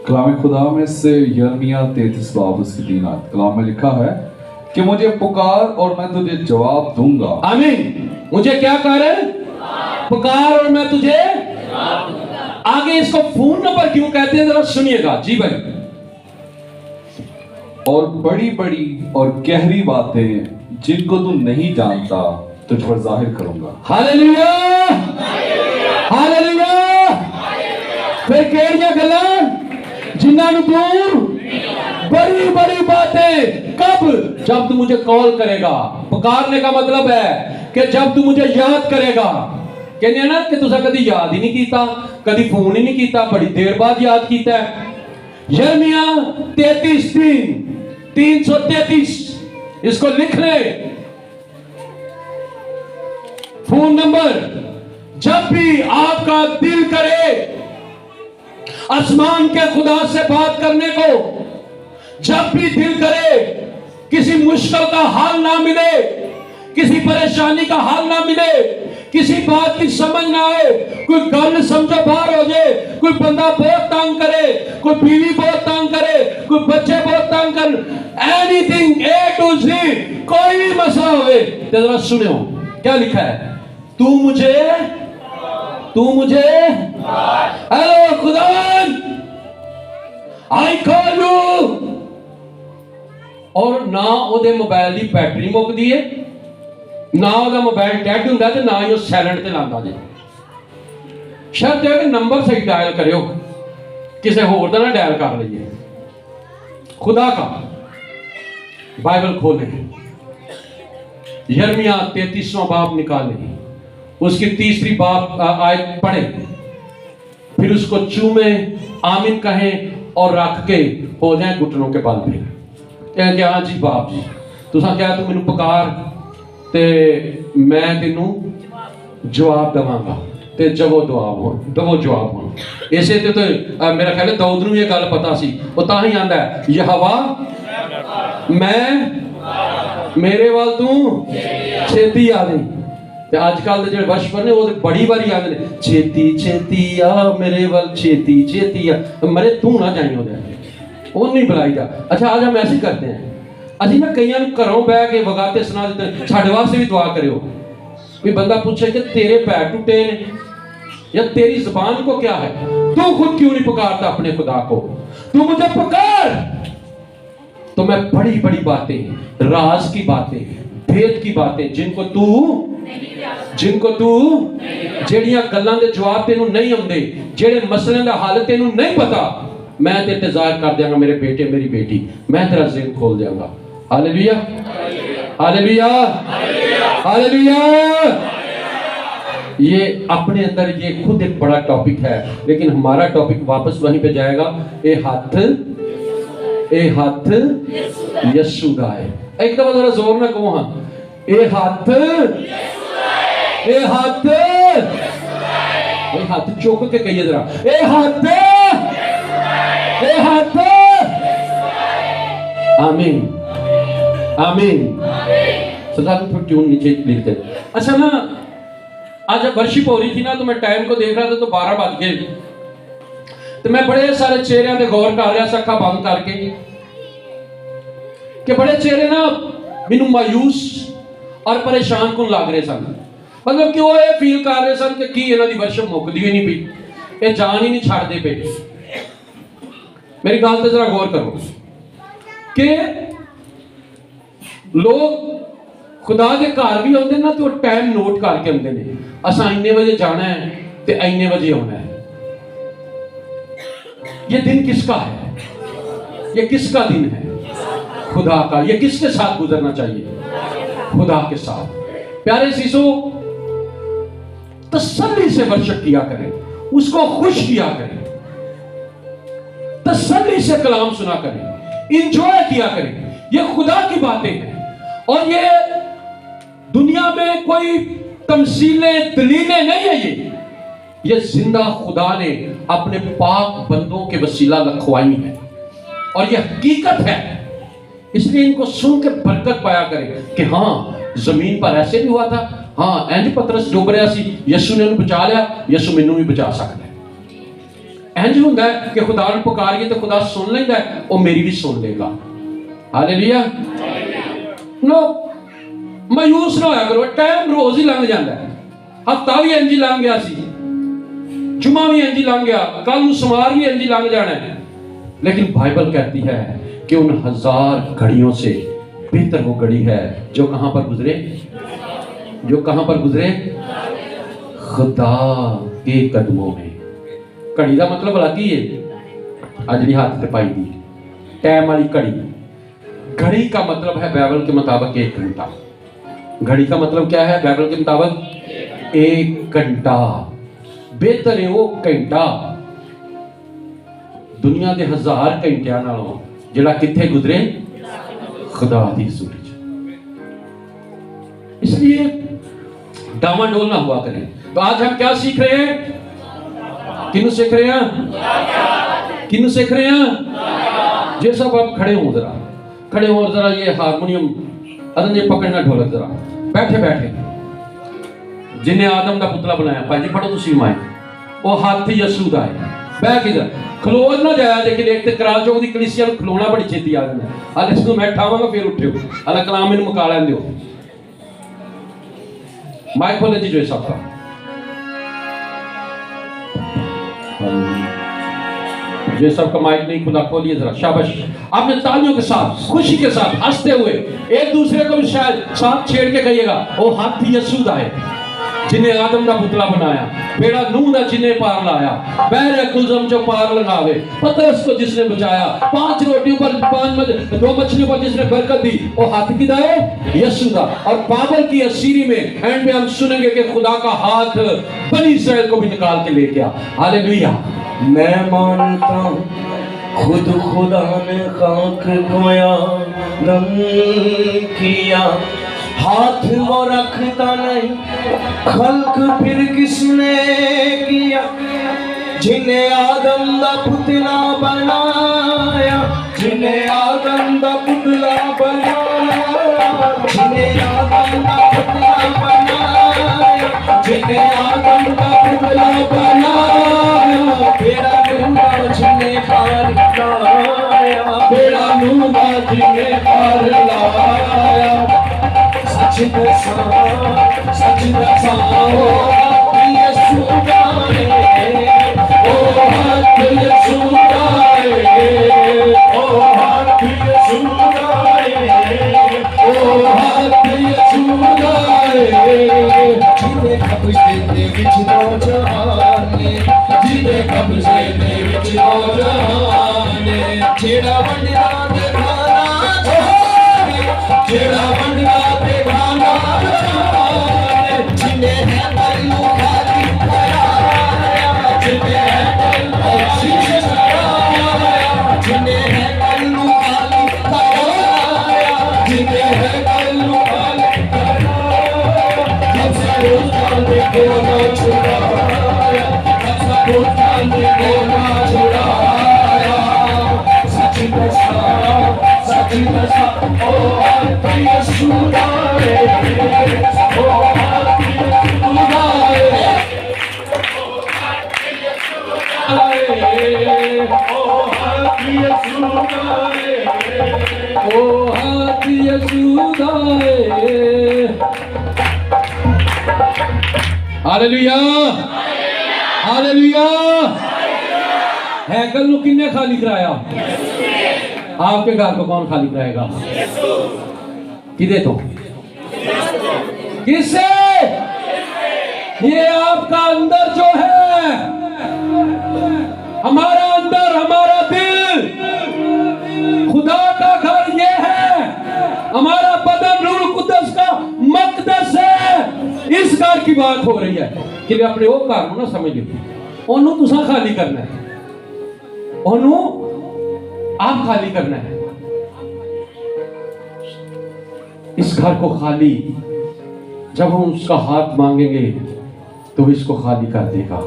कलाम खुदा में से यर्मिया 33 बाब उसकी 3 आयत। कलाम में लिखा है कि मुझे पुकार और मैं तुझे जवाब दूंगा। आमीन। मुझे क्या कर? पुकार और मैं तुझे। आगे इसको फोन नंबर क्यों कहते हैं, जरा सुनिएगा। जी भाई। और बड़ी बड़ी और गहरी बातें जिनको तू नहीं जानता तुझ पर जाहिर करूंगा। Hallelujah, hallelujah. फिर केड़ियां गल्लां जिन्हां नूं तू बड़ी बड़ी बातें। कब? जब तू मुझे कॉल करेगा। पुकारने का मतलब है कि जब तू मुझे याद करेगा। कहने ना कि तुसा कभी याद ही नहीं कीता, कभी फोन ही नहीं कीता, बड़ी देर बाद याद कीता है। यिर्मयाह 33:3, 333, इसको लिख ले, फोन नंबर। जब भी आपका दिल करे आसमान के खुदा से बात करने को, जब भी दिल करे किसी मुश्किल का हाल ना मिले, किसी परेशानी का हाल ना मिले, किसी बात की समझ ना आए, कोई गल समझो बाहर हो जाए, कोई बंदा बहुत तंग करे, कोई बीवी बहुत तंग करे, कोई बच्चे बहुत तंग कर, एनीथिंग A to Z, कोई भी मसला होवे तो जरा सुनो क्या लिखा है। तू मुझे हेलो खुदावन, आई कॉल यू। और ना ओदे मोबाइल की बैटरी मुकदी है, ना ओदा मोबाइल डेड हुंदा ते ना ही साइलेंट ते लांदा जे। शर्त है कि नंबर सही डायल करियो, किसी होर दा ना डायल कर लीजिए। खुदा का बाइबल खोले, यिर्मयाह 33वां बाब निकाले, उसकी 3री बाब आयत पढ़े, फिर उसको चूमे, आमीन कहें और रख के हो जाए घुटनों के बल पे। कहें हाँ जी बाप जी, तुसा क्या तू मैनू पुकार ते मैं तेनू जवाब देवांगा ते जवो जवाब हो। इसे ते तो मेरा ख्याल है दाऊद नूं ये गल पता सी, वो तां ही आंदा है यहोवा मैं मेरे वाल तू छेती आ गई। ते आजकल दे जो वर्शपर ने वो बड़ी बारी आते ने छेती छेती आ मेरे वाल छेती छेती आ, मरे तू ना जाई हो वो नहीं बुलाई जा। अच्छा आज हम ऐसे करते हैं, अभी ना कई घरों बह के वगाते सुना देते, साढ़े वास्ते भी दुआ करो। भी बंदा पूछे कि तेरे पैर टूटे ने या तेरी जुबान को क्या है, तू खुद क्यों नहीं पुकारता अपने खुदा को। तू मुझे पुकार तो मैं बड़ी बड़ी बातें, राज की बातें, भेद की बातें, जिनको तू जेड़ियां गल्लां दे जवाब तेनू नहीं आउंदे, जेड़े मसले दा हल तेनू नहीं पता, मैं ते इंतजार कर देंगा मेरे बेटे मेरी बेटी, मैं तेरा ज़हन खोल देंगा। Hallelujah hallelujah hallelujah. ये अपने अंदर ये खुद एक बड़ा टॉपिक है, लेकिन हमारा टॉपिक वापस वहीं पे जाएगा। ए हाथ यीशु दा है। एक दफा जरा जोर ना कहो हाँ, ए हाथ चौक के कहिए जरा, ए हाथ आमीन आमीन। सदा को फिर ट्यून नीचे लिखते। अच्छा ना आज जब वर्शिप हो रही थी ना, तो मैं टाइम को देख रहा था तो 12 बज गए, तो मैं बड़े सारे चेहरे पे गौर कर रहा, अखा बंद करके, कि बड़े चेहरे ना मैनू मायूस और परेशान कुन लग रहे सन। मतलब कि वो ये फील कर रहे सन कि इन्हां दी वर्शिप मुकदी ही नहीं पई, ये जान ही नहीं छाड़ते पे। मेरी गल ते जरा गौर करो कि लोग खुदा के घर भी आते ना तो टाइम नोट करके आते हैं, असा इन्ने बजे जाना है तो इन्ने बजे आना है। ये दिन किसका है? ये किसका दिन है? खुदा का। ये किसके साथ गुजरना चाहिए? खुदा के साथ। प्यारे सीसो, तसल्ली से वर्शिप किया करें, उसको खुश किया करें, तसल्ली से कलाम सुना करें, इंजॉय किया करें। ये खुदा की बातें हैं और ये दुनिया में कोई तमसीलें दलीलें नहीं है। ये जिंदा खुदा ने अपने पाक बंदों के वसीला लखवाई है और ये हकीकत है। इसलिए इनको सुन के बरकत पाया करें कि हाँ, जमीन पर ऐसे भी हुआ था, हाँ इंज पतरस डुब रहा सी, यीशु ने उन्हें बचा लिया, यीशु मैनू भी बचा सकता है। इंज हुंदा है कि खुदा ने पुकारिए तो खुदा सुन लेता है, और मेरी भी सुन लेगा। हालेलुया। नो मायूस ना होया करो, टाइम रोज ही लंघ जाता है। हफ्ता भी इंज ही लंघ गया सी, जुमा भी इंज ही लंघ गया, कल समार भी इंज ही लंघ जाना है। लेकिन बाइबल कहती है कि उन 1000 घड़ियों से बेहतर वो घड़ी है जो कहां पर गुजरे, जो कहां पर गुजरे? खुदा के कदमों में। घड़ी का मतलब अलग ही है। अजली हाथ ते पाई दी टाइम वाली घड़ी। घड़ी का मतलब है बाइबल के मुताबिक 1 घंटा। घड़ी का मतलब क्या है बाइबल के मुताबिक? 1 घंटा। बेहतर है वो घंटा दुनिया के 1000 घंटियां नालों जिहड़ा किथे गुजरे खुदा दी हज़ूरी च। इसलिए डामाडोल ना हुआ करें। तो आज हम क्या सीख रहे हैं? किन्नू सीख रहे हैं? किन्नू सीख रहे हैं? जे सब आप खड़े हो, जरा खड़े हो, जरा ये हारमोनियम अदन ये पकड़ना, ढोलक जरा बैठे बैठे। जिन्हें आदम का पुतला बनाया, भाई जी पढ़ो तुम माए, वो हाथी यसू दा है। बह के जा खलोज ना जाया, लेकिन एक तो कराल चौक की कलीसिया खलोना बड़ी छेती आ जाए। हाले इसको मैं ठावांगा फिर उठियो, हाले कलाम मैंने मुका लैन दियो। माइक खोले जी जो सबका। जो सबका माइक नहीं खुला, खोलिए जरा, शाबाश। आपने तालियों के साथ, खुशी के साथ, हंसते हुए एक दूसरे को भी शायद साथ छेड़ के कहिएगा, ओ हाथी यसू दा है जिन्हें आदम का पुतला बनाया, बेड़ा नूह दा जिन्हें पार लाया, बहरे कुलजम जो पार लगावे, पतरस को जिसने बचाया, 5 रोटियों पर 2 मछलियों पर जिसने बरकत दी, वो हाथ किदा है? यीशु दा। और बाबर की असीरी में एंड में हम सुनेंगे कि खुदा का हाथ बनी इस्राएल को भी निकाल के ले गया। हालेलुया। मैं मानता हूँ खुद खुदा ने खाक गोया दम किया, हाथ वो रखता नहीं, खल्क फिर किसने किया? जिन्हें आदम दा पुतला बनाया, जिन्हें आदम दा पुतला बनाया, जिन्हें आदम दा पुतला बनाया, जिन्हें आदम दा पुतला बनाया, बेड़ा नूह जिन्हें पार लाया, बेड़ा नूह जिन्हें पार लाया। सच दसा यीशु गाए, ओ हाथ यीशु गाए, ओ हाथ यीशु गाए, ओ हाथ यीशु गाए। जिन्हें कब्ज़े दे विच नौजवान ने, जिन्हें कब्ज़े दे विच नौजवान ने, जेड़ा वंडना ते खाना छाने, जेड़ा वंडना ते खाना छाने, जिन्हें है कल्लू खाली कराया, जिन्हें है कल्लू शीश कराया, जिन्हें है कल्लू खाली कराया, जिन्हें है कल्लू खाली कराया। सबसे उठान को ना छुड़ाया, सबसे उठान को ना छुड़ाया। सच दसा ओ हाथ यीशु गाए, ओ हाथ यीशु गाए, ओ हाथ यीशु गाए, ओ हाथ यीशु गाए। Hallelujah, hallelujah. हैकल नु किन्ने खाली कराया? आपके घर को कौन खाली कराएगा? किदे तो? किससे? ये आपका अंदर जो है, हमारा अंदर, हमारा दिल, खुदा का घर ये है। हमारा बदन रूह कुद्दस का मकदस है। इस घर की बात हो रही है कि वे अपने वो घर को ना समझ लियो, ओनू तुसा खाली करना है, ओनू आप खाली करना है। इस घर को खाली जब हम उसका हाथ मांगेंगे तो इसको खाली कर देगा।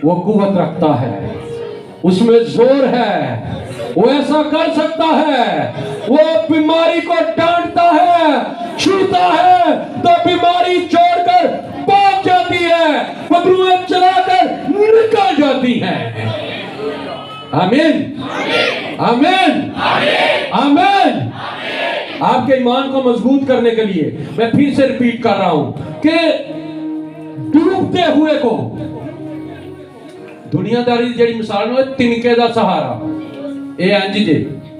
वो कुव्वत रखता है, उसमें जोर है, वो ऐसा कर सकता है। वो बीमारी को डांटता है, छूता है तो बीमारी छोड़कर भाग जाती है, बबरूएं चलाकर निकल जाती है। आमीन, आमीन, आमीन। आपके ईमान को मजबूत करने के लिए मैं फिर से रिपीट कर रहा हूं कि डूबते हुए को दुनियादारी जेड़ी मिसाल है तिनके दा सहारा, ये इंज जे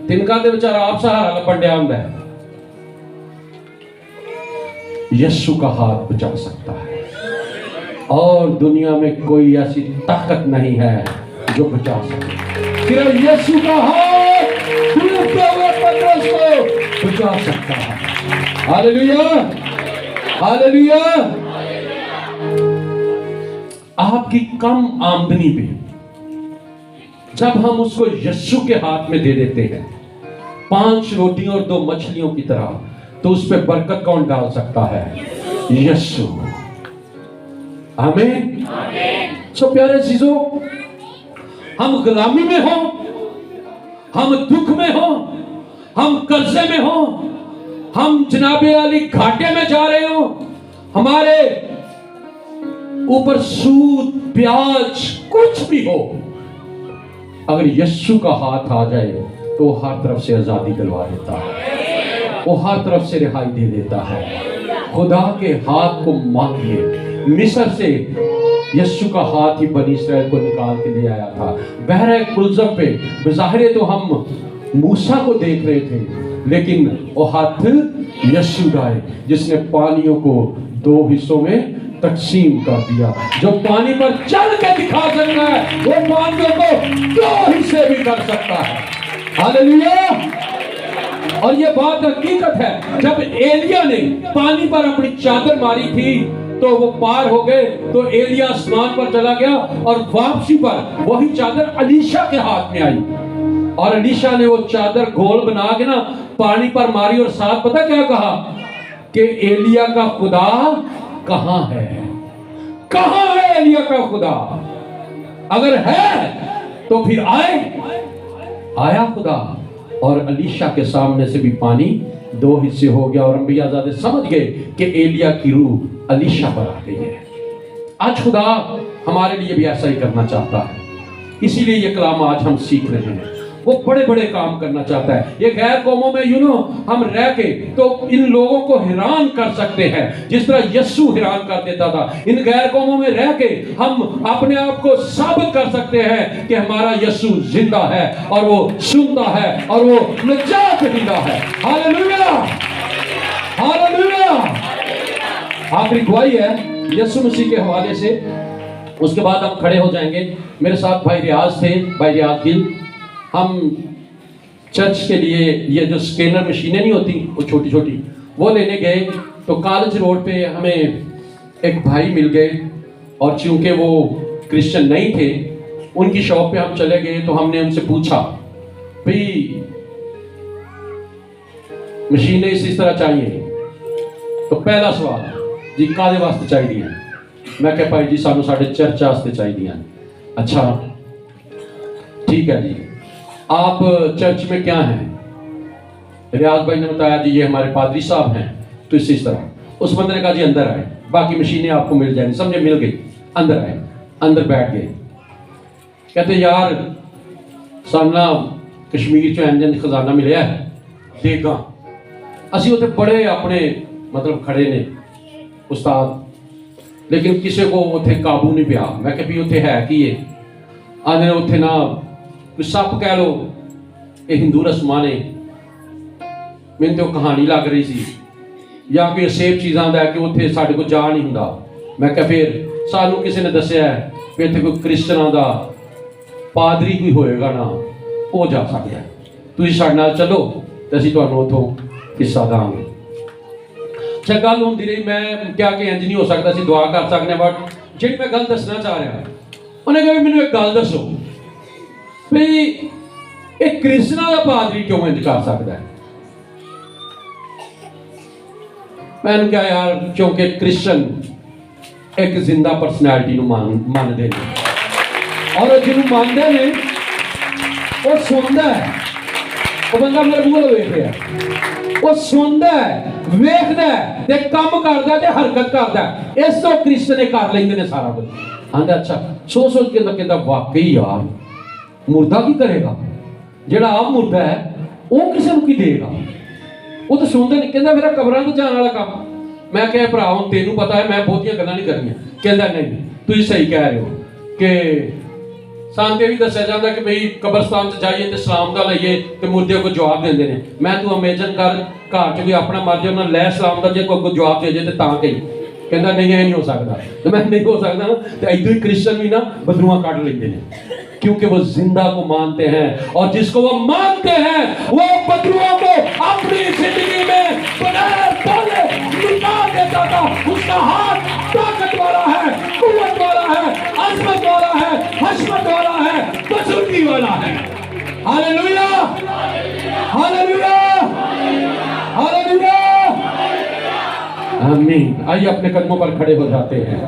तिनका दे बेचारा आप सहारा लपन दिया हुंदा है। यीशु का हाथ बचा सकता है और दुनिया में कोई ऐसी ताकत नहीं है जो बचा सके। सिर्फ यीशु का हाथ जा सकता है। Hallelujah, hallelujah. आपकी कम आमदनी पे जब हम उसको यीशु के हाथ में दे देते हैं, 5 रोटियों और 2 मछलियों की तरह, तो उस पर बरकत कौन डाल सकता है? यीशु। आमीन। सो प्यारे चीजों, हम गुलामी में हो, हम दुख में हो, हम कर्जे में हो, हम जनाबे वाली घाटे में जा रहे हो, हमारे ऊपर सूद ब्याज कुछ भी हो, अगर यीशु का हाथ आ जाए तो वो हर तरफ से आजादी दिलवा देता है, वो हर तरफ से रिहाई दे देता है। खुदा के हाथ को मांगिए। मिस्र से यीशु का हाथ ही बनी इस्राएल को निकाल के ले आया था। बहरे कुलजम पे बज़ाहिर तो हम मूसा को देख रहे थे, लेकिन वो हाथ यीशु का है जिसने पानियों को 2 हिस्सों में तकसीम कर दिया। जो पानी पर चल के दिखा सकता है, वो पानियों को 2 हिस्से भी कर सकता है। हालेलुया। और ये बात हकीकत है, जब एलिया ने पानी पर अपनी चादर मारी थी तो वो पार हो गए, तो एलिया आसमान पर चला गया और वापसी पर वही चादर अलीशा के हाथ में आई, और अलीशा ने वो चादर गोल बना के ना पानी पर मारी, और साथ पता क्या कहा कि एलिया का खुदा कहां है? कहां है एलिया का खुदा? अगर है तो फिर आए। आया खुदा, और अलीशा के सामने से भी पानी 2 हिस्से हो गया, और अंबियाज़ादे समझ गए कि एलिया की रूह अलीशा पर आ गई है। आज खुदा हमारे लिए भी ऐसा ही करना चाहता है, इसीलिए ये कलाम आज हम सीख रहे हैं। वो बड़े बड़े काम करना चाहता है। ये गैर कौमों में हम रह के तो इन लोगों को हैरान कर सकते हैं, जिस तरह यीशु हैरान कर देता था। इन गैर कौमों में रह के हम अपने आप को साबित कर सकते हैं कि हमारा यीशु जिंदा है, और वो सुनता है, और वो निजात देता है। Hallelujah, hallelujah. आखिरी गवाही है यीशु मसीह के हवाले से, उसके बाद हम खड़े हो जाएंगे। मेरे साथ भाई रियाज थे, भाई रियाज गिल। हम चर्च के लिए ये जो स्कैनर मशीनें नहीं होती वो छोटी छोटी, वो लेने गए, तो कॉलेज रोड पे हमें एक भाई मिल गए, और चूंकि वो क्रिश्चियन नहीं थे, उनकी शॉप पे हम चले गए। तो हमने उनसे पूछा, भाई मशीनें इस तरह चाहिए? तो पहला सवाल, जी कादे वास्ते चाहिए? मैं कहा भाई जी सानू साढ़े चर्च वास्ते चाहिए। अच्छा ठीक है जी, आप चर्च में क्या हैं? रियाज भाई ने बताया जी ये हमारे पादरी साहब हैं। तो इसी तरह उस बंदे ने कहा जी अंदर आए, बाकी मशीनें आपको मिल जाएंगी। समझे, मिल गई। अंदर आए, अंदर बैठ गए। कहते यार सामना कश्मीर चो इंजन खजाना मिलया है, देगा असी उत्थे बड़े अपने मतलब खड़े ने उस्ताद, लेकिन किसी को उत्थे काबू नहीं पिया। मैं कहा भी उत्थे है की है? आने उत्थे ना सप कह लो, ये हिंदू रस्मां ने। मैंने तो कहानी लग रही सी, या कोई असेब चीज़ां दा कि उत्थे साडे कोल जा नहीं हुंदा। मैं कहा फिर सानू किसी ने दस्सिया है कि इत्थे कोई क्रिश्चनां दा पादरी कोई होएगा ना, वो जा सकता है, तुसीं साडे नाल चलो ते असीं तुहानूं उत्थों हिस्सा दांगे। अच्छा गल हुंदी रही, मैं क्या कि इंज नहीं हो सकता, असीं दुआ कर सकते हैं, बट जिहड़ी मैं गल दसना चाह रहा, उन्हें कहा मैनूं एक गल दसो भाई एक क्रिश्चियनां दा पादरी क्यों इंज कर सकता है? मैंने कहा यार क्योंकि क्रिश्चियन एक जिंदा पर्सनैलिटी मानते हैं, और जिन्हों मानते हैं वो सुनता है। वो बंदा मेरे मुंह वेख रहा, वो सुनता है, वेखदा है ते काम करदा ते हरकत करदा है। इस तो क्रिश्चियन कर लेंदे ने सारा कुछ। आंदा अच्छा सोच सोच के कहता वाकई यार मुर्दा की करेगा, जेड़ा आप मुर्दा है वो किसी को की देगा? वो तो सुनते नहीं। कहता मेरा कबरां ते जाने वाला काम। मैं कहा भरा हुण तेनू पता है मैं बहुतियां गल्लां नहीं करनियां। कहता नहीं तुसीं सही कह रहे हो कि सानू भी दस्सिया जाता कि भाई कब्रस्तान च जाइए तो सलाम दा लईए तो मुर्दे को जवाब देंदे ने। मैं तू इमेजिन कर घर च कोई अपना मर जाए उन्हें लै सलाम दा जे कोई जवाब दे जाए तो तां कही कहता नहीं ये नहीं हो सकता। तो मैं नहीं हो सकता ना, तो इधर ही क्रिश्चियन भी ना बदरुआ काट लेंगे ने, क्योंकि वो जिंदा को मानते हैं, और जिसको वो मानते हैं वो बदरुआ को अपनी जिंदगी में बगैर बोले निकाल देता था। उसका हाथ ताकत वाला है, कुव्वत वाला है, अजमत वाला है, हशमत वाला है, बुजुर्गी वाला है। हालेलुया, हालेलुया, हालेलुया, आमीन। आइए अपने कदमों पर खड़े हो जाते हैं।